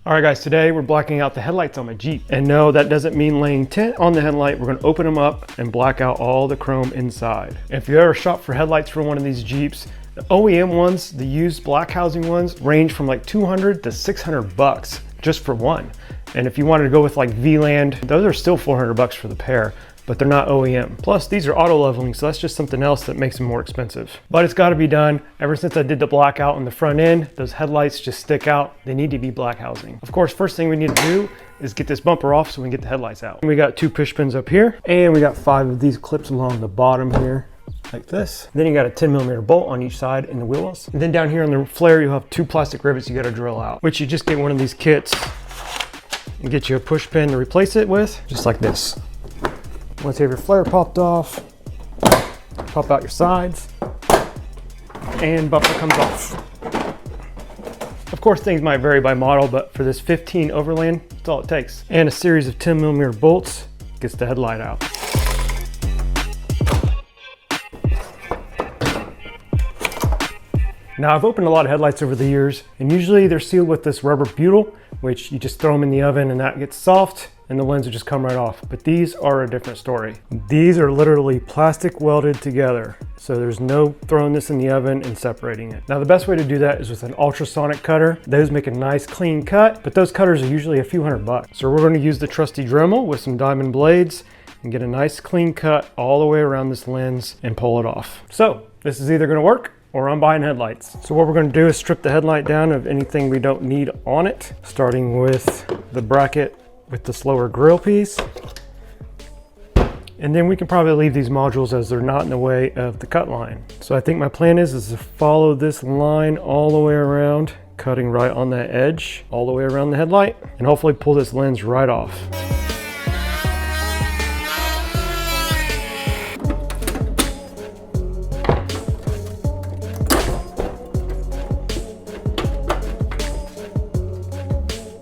All right guys, today we're blacking out the headlights on my Jeep. And no, that doesn't mean laying tint on the headlight. We're gonna open them up and black out all the chrome inside. If you ever shop for headlights for one of these Jeeps, the OEM ones, the used black housing ones, range from like 200 to 600 bucks just for one. And if you wanted to go with like V-Land, those are still 400 bucks for the pair, but they're not OEM. Plus these are auto leveling, so that's just something else that makes them more expensive. But it's gotta be done. Ever since I did the blackout on the front end, those headlights just stick out. They need to be black housing. Of course, first thing we need to do is get this bumper off so we can get the headlights out. We got 2 push pins up here, and we got 5 of these clips along the bottom here, like this. Then you got a 10mm bolt on each side in the wheels. And then down here on the flare, you have 2 plastic rivets you gotta drill out, which you just get one of these kits and get you a push pin to replace it with, just like this. Once you have your flare popped off, pop out your sides, and bumper comes off. Of course, things might vary by model, but for this 15 Overland, that's all it takes. And a series of 10mm bolts gets the headlight out. Now, I've opened a lot of headlights over the years, and usually they're sealed with this rubber butyl, which you just throw them in the oven and that gets soft, and the lens will just come right off. But these are a different story. These are literally plastic welded together. So there's no throwing this in the oven and separating it. Now the best way to do that is with an ultrasonic cutter. Those make a nice clean cut, but those cutters are usually a few $100. So we're gonna use the trusty Dremel with some diamond blades and get a nice clean cut all the way around this lens and pull it off. So this is either gonna work or I'm buying headlights. So what we're gonna do is strip the headlight down of anything we don't need on it, starting with the bracket with the slower grill piece. And then we can probably leave these modules as they're not in the way of the cut line. So I think my plan is to follow this line all the way around, cutting right on that edge, all the way around the headlight, and hopefully pull this lens right off.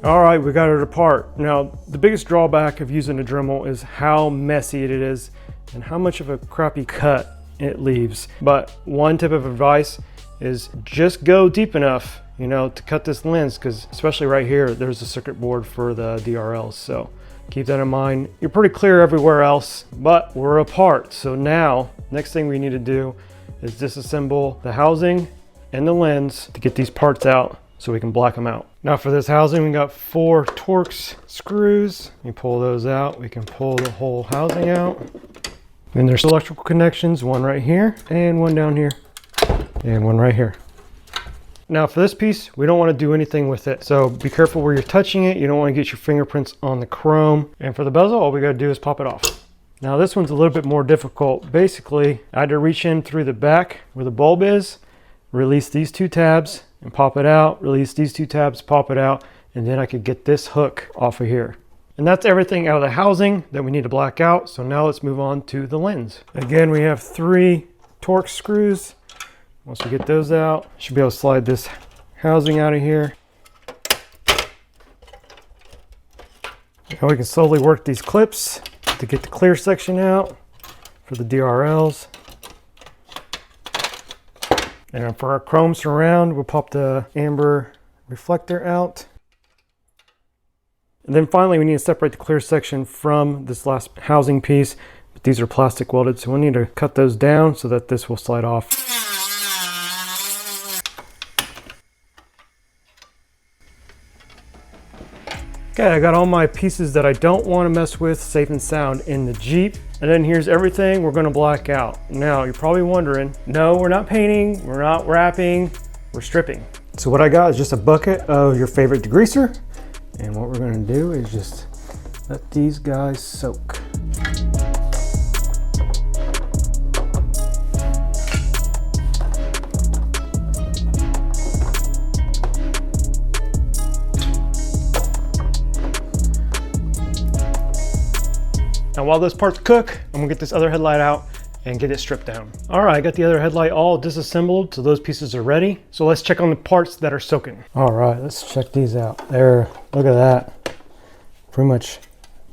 All right, we got it apart. Now, the biggest drawback of using a Dremel is how messy it is and how much of a crappy cut it leaves. But one tip of advice is just go deep enough, you know, to cut this lens, because especially right here, there's a circuit board for the DRLs. So keep that in mind. You're pretty clear everywhere else, but we're apart. So now, next thing we need to do is disassemble the housing and the lens to get these parts out so we can black them out. Now for this housing, we got 4 Torx screws. You pull those out, we can pull the whole housing out. Then there's electrical connections, one right here, and one down here, and one right here. Now for this piece, we don't want to do anything with it. So be careful where you're touching it. You don't want to get your fingerprints on the chrome. And for the bezel, all we got to do is pop it off. Now this one's a little bit more difficult. Basically, I had to reach in through the back where the bulb is, release these 2 tabs, and pop it out, release these 2 tabs, pop it out, and then I could get this hook off of here. And that's everything out of the housing that we need to black out. So now let's move on to the lens. Again, we have 3 Torx screws. Once we get those out, should be able to slide this housing out of here. Now we can slowly work these clips to get the clear section out for the DRLs. And for our chrome surround, we'll pop the amber reflector out. And then finally, we need to separate the clear section from this last housing piece. But these are plastic welded, so we'll need to cut those down so that this will slide off. Okay, I got all my pieces that I don't want to mess with safe and sound in the Jeep. And then here's everything we're going to black out. Now, you're probably wondering, no, we're not painting, we're not wrapping, we're stripping. So what I got is just a bucket of your favorite degreaser. And what we're going to do is just let these guys soak. Now while those parts cook, I'm gonna get this other headlight out and get it stripped down. All right, I got the other headlight all disassembled, so those pieces are ready. So let's check on the parts that are soaking. All right, let's check these out. There, look at that. Pretty much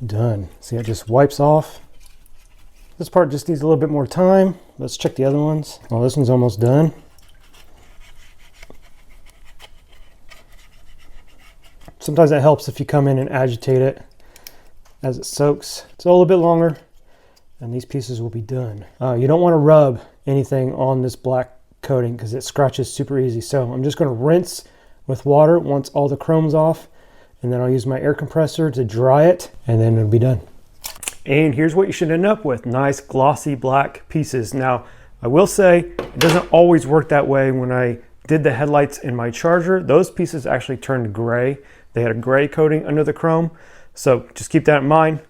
done. See, it just wipes off. This part just needs a little bit more time. Let's check the other ones. Oh, this one's almost done. Sometimes that helps if you come in and agitate it as it soaks. It's a little bit longer and these pieces will be done. You don't want to rub anything on this black coating because it scratches super easy. So I'm just going to rinse with water once all the chrome's off, and then I'll use my air compressor to dry it, and then it'll be done. And here's what you should end up with: nice glossy black pieces. Now I will say it doesn't always work that way. When I did the headlights in my Charger, those pieces actually turned gray. They had a gray coating under the chrome, so just keep that in mind.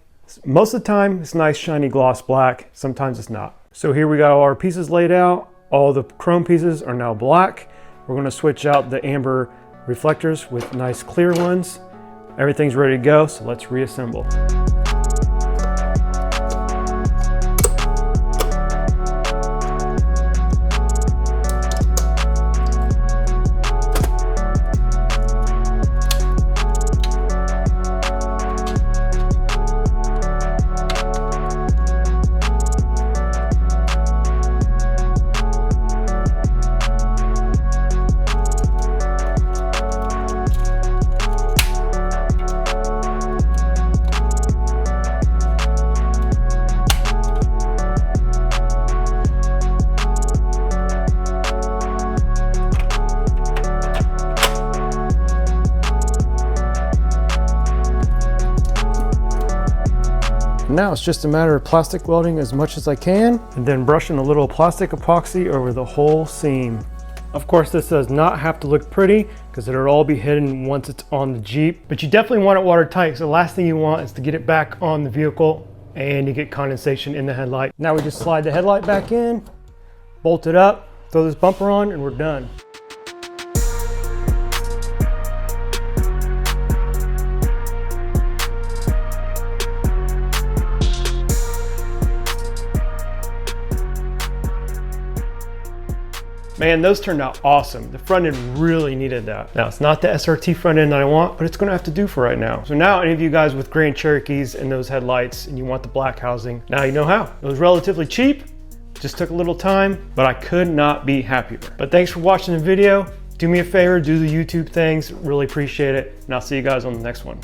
Most of the time it's nice shiny gloss black, sometimes it's not. So here we got all our pieces laid out. All the chrome pieces are now black. We're going to switch out the amber reflectors with nice clear ones. Everything's ready to go, so let's reassemble. Now it's just a matter of plastic welding as much as I can, and then brushing a little plastic epoxy over the whole seam. Of course, this does not have to look pretty because it'll all be hidden once it's on the Jeep, but you definitely want it watertight. So the last thing you want is to get it back on the vehicle and you get condensation in the headlight. Now we just slide the headlight back in, bolt it up, throw this bumper on, and we're done. Man, those turned out awesome. The front end really needed that. Now, it's not the SRT front end that I want, but it's gonna have to do for right now. So now any of you guys with Grand Cherokees and those headlights and you want the black housing, now you know how. It was relatively cheap, just took a little time, but I could not be happier. But thanks for watching the video. Do me a favor, do the YouTube things, really appreciate it, and I'll see you guys on the next one.